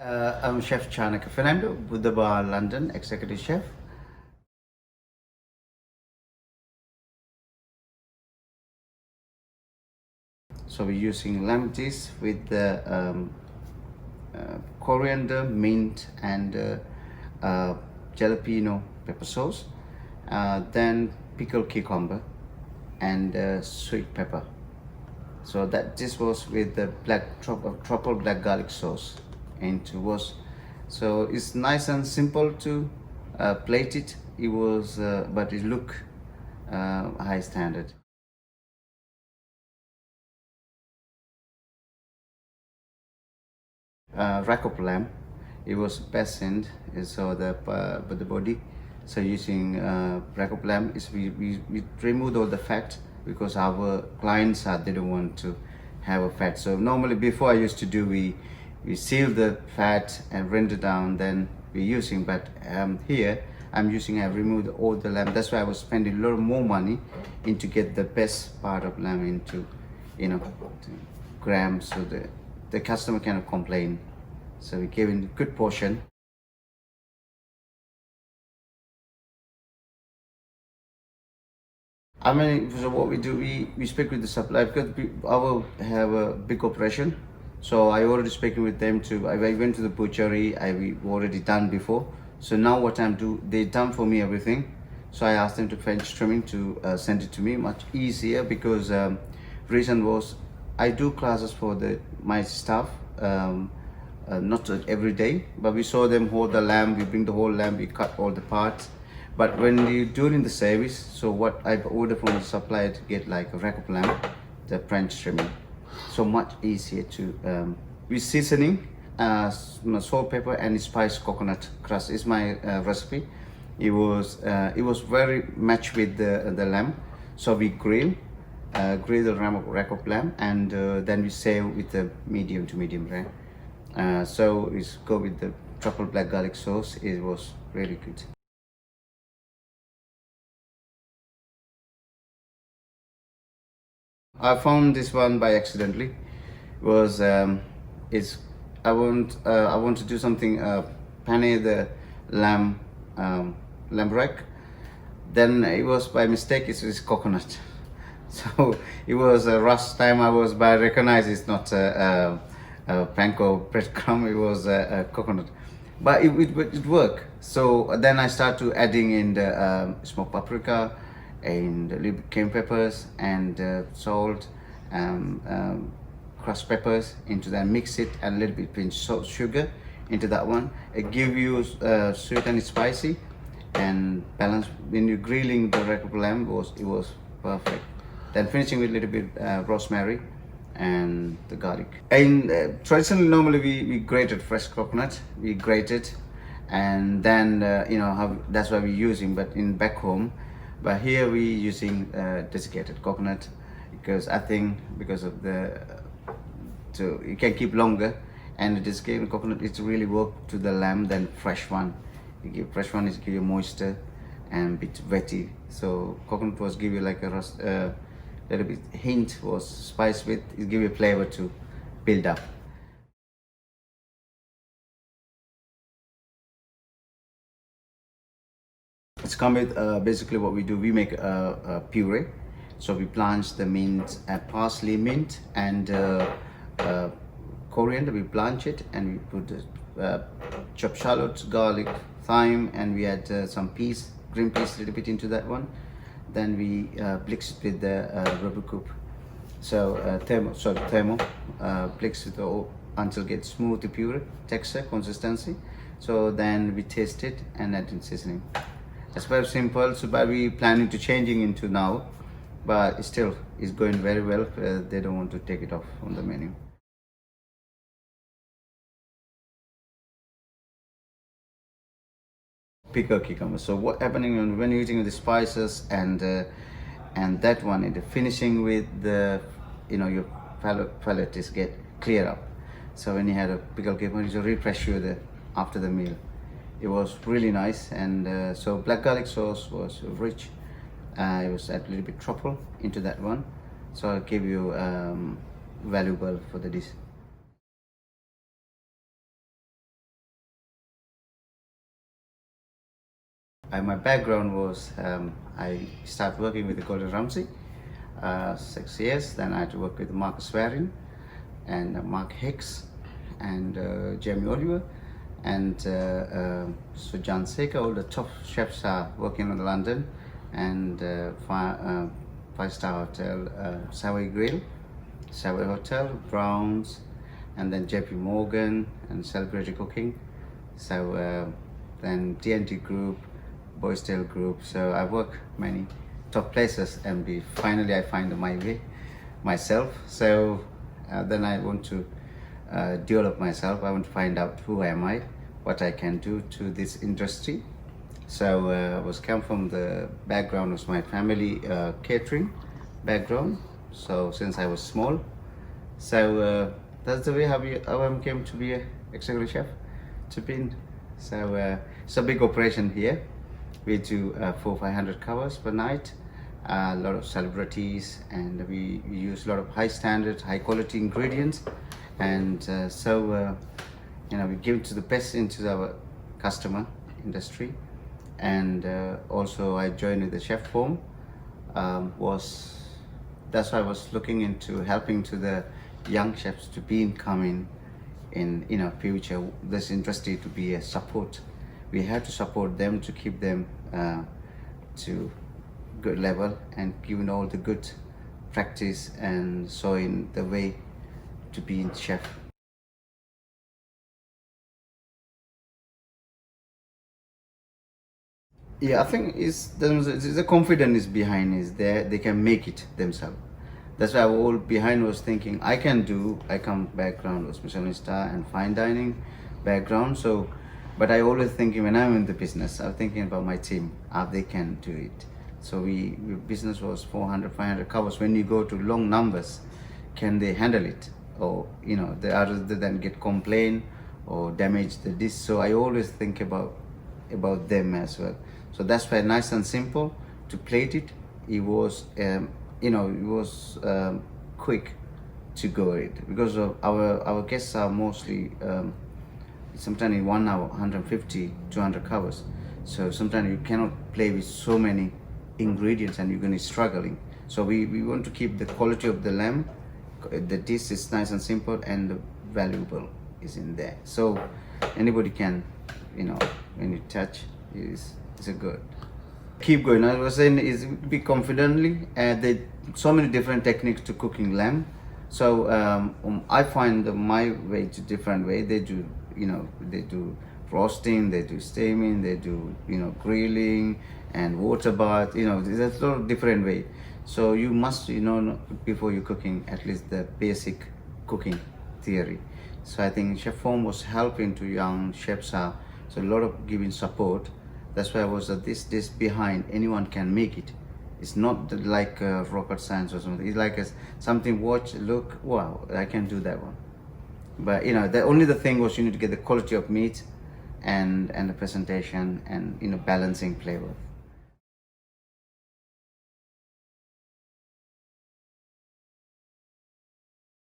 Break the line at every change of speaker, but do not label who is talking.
I'm Chef Chanaka Fernando, Buddha London, Executive Chef. So we're using lamb cheese with the coriander, mint, and jalapeno pepper sauce. Then pickled cucumber and sweet pepper. So that this was with the truffle black garlic sauce, and it was so it's nice and simple to plate it. It was, but it look high standard. Rack of lamb. It was peasant, so the body. So using rack of lamb is we removed all the fat because our clients they don't want to have a fat. So normally before I used to do we seal the fat and render down, then we're using. But here I'm using, I've removed all the lamb. That's why I was spending a little more money into get the best part of lamb into, grams, so the customer cannot complain. So we gave in good portion. I mean, so what we do, we speak with the supplier because I will have a big operation. So I already speaking with them to, I went to the butchery, we already done before. So now what I'm do, they done for me everything. So I asked them to French trimming to send it to me, much easier because reason was I do classes for my staff. Not every day, but we saw them hold the lamb, we bring the whole lamb, we cut all the parts. But when you do it in the service, so what I've ordered from the supplier to get like a rack of lamb, the French trimming, so much easier to, with seasoning, salt, pepper and spice coconut crust is my recipe. It was very much with the lamb, so we grill the rack of lamb, and then we serve with the medium to medium rare. So it's go with the truffle black garlic sauce. It was really good. I found this one by accidentally. Was it's I want to do something pane the lamb lamb rack. Then it was by mistake. It's coconut. So it was a rush time. I was by recognize it's not panko breadcrumb. It was coconut, but it worked. So then I start to adding in the smoked paprika and a little bit cayenne peppers and salt, crushed peppers into that. Mix it and a little bit pinch salt, sugar into that one. It give you sweet and spicy and balance. When you're grilling the rack of lamb, it was perfect. Then finishing with a little bit rosemary and the garlic. And traditionally, normally we grated fresh coconut. We grate it, and then that's what we're using. But in back home, but here we using desiccated coconut because I think because of the so you can keep longer, and the desiccated coconut it's really work to the lamb than fresh one. You give fresh one is give you moisture and bit wetty. So coconut was give you like a rust. Little bit hint was spice with it give you flavor to build up. It's come with basically what we do. We make a puree. So we blanch the mint, parsley, mint, and coriander. We blanch it and we put chopped shallots, garlic, thyme, and we add some peas, green peas, a little bit into that one. Then we mix it with the rubber coupe. So thermo, mix it all until it gets smooth, the pure texture, consistency. So then we taste it and add in seasoning. It's very simple. So but we planning to changing into now, but still it's going very well. They don't want to take it off on the menu. Pickled cucumber. So what happening when you're using the spices and that one in the finishing with the your palate is get clear up. So when you had a pickled cucumber, it refresh you after the meal. It was really nice, and so black garlic sauce was rich. It was add a little bit truffle into that one, so it gave you valuable for the dish. My background was I started working with the Gordon Ramsay 6 years. Then I had to work with Marcus Waring and Mark Hicks and Jamie Oliver and Sujan Sekar. All the top chefs are working in London and five-star hotel, Savoy Grill, Savoy Hotel, Browns, and then JP Morgan and Celebrity Cooking. So then TNT Group, Boysdale Group. So I work many top places, and finally I find my way myself. So then I want to develop myself. I want to find out who am I, what I can do to this industry. So I was come from the background of my family catering background. So since I was small, so that's the way how I came to be a executive chef to be. So it's a big operation here. We do 400-500 covers per night, a lot of celebrities, and we use a lot of high standard, high quality ingredients, and we give to the best into our customer industry. And also I joined with the chef form. That's why I was looking into helping to the young chefs to be coming in future this industry to be a support. We have to support them to keep them to good level and giving all the good practice and showing the way to be in chef. Yeah, I think the confidence is behind is there. They can make it themselves. That's why all behind was thinking I come background was Michelin star and fine dining background. So, but I always thinking when I'm in the business, I'm thinking about my team, how they can do it. So we business was 400-500 covers. When you go to long numbers, can they handle it? Or they rather than get complaint or damage the dish. So I always think about them as well. So that's why nice and simple to plate it. It was quick to go it because of our guests are mostly sometimes in 1 hour 150-200 covers. So sometimes you cannot play with so many ingredients and you're going to be struggling. So we want to keep the quality of the lamb. The dish is nice and simple and the valuable is in there. So anybody can, when you touch, is a good. Keep going. I was saying is be confidently. There so many different techniques to cooking lamb. So I find my way to different way. They do roasting, they do steaming, they do grilling and water bath. There's a lot of different way. So you must before you cooking at least the basic cooking theory. So I think chef form was helping to young chefs so a lot of giving support. That's why I was this behind anyone can make it. It's not like rocket science or something. It's like something watch, look, wow, I can do that one. But the thing was you need to get the quality of meat and the presentation and balancing flavor.